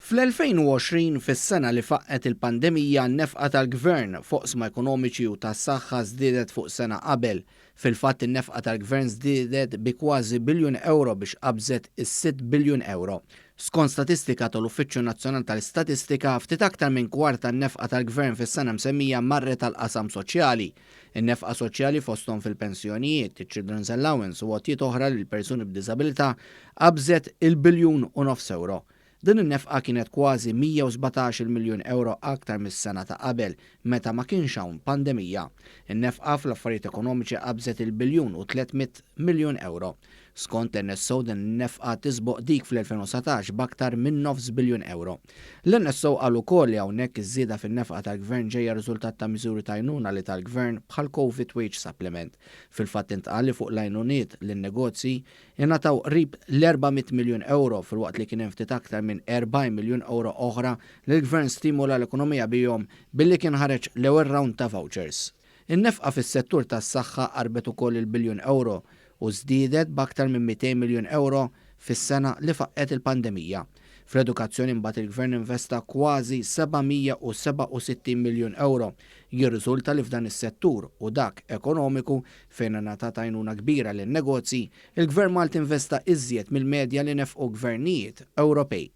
Fl-2020 fis-sena li faqqet il-pandemija n-nefqa tal-gvern fuq sma ekonomiċi u tas-saħħa żdiedet fuq sena qabel. Fil-fatt in-nefqa tal-gvern żdiedet bi kważi biljun euro biex qabżet is-6 biljun euro. Skont statistika tal-Uffiċċju Nazzjonali tal-Istatistika, ftit aktar minn kwarta n-nefqa tal-gvern fis-sena msemmija marret tal-qasam soċjali. In-nefqa soċjali fosthom fil-pensjonijiet, il-Children's Allowance u għotjiet oħra lil persuni b'diżabilità qabżet il-biljun u nofs euro. Din in-nefqa kienet kważi 117 miljun euro aktar mis-sena ta' qabel meta ma kienx hawn pandemija. In-nefqa fl-affarijiet ekonomiċi qabżet il-biljun u 300 miljun euro. Skont NSO din in-nefqa tisboq dik fl-2019 b'aktar minn nofs biljun euro. L-NSO qal ukoll li hawnhekk iż-żieda fin-nefqa tal-gvern ġejja riżultat ta' miżuri ta' għajnuna li tal-gvern bħal COVID wage supplement. Fil-fatt intqal li fuq l-għajnuniet lin-negozji ingħataw qrib l-400 miljun euro filwaqt li kien hemm ftit aktar minn 40 miljun euro oħra li l-gvern stimula l-ekonomija bihom billi kien ħareġ l-ewwel round ta' vouchers. In-nefqa fis-settur tas-saħħa qarbet ukoll il-biljun euro u żdiedet b'aktar minn 200 miljun euro fis-sena li faqqet il-pandemija. Fl-edukazzjoni mbagħad il-gvern investa kważi 767 miljun euro. Jirriżulta li f'dan is-settur u dak ekonomiku fejn ngħatat għajnuna kbira lin-negozji, il-Gvern Malti investa iżjed mill-medja li nefqu gvernijiet Ewropej.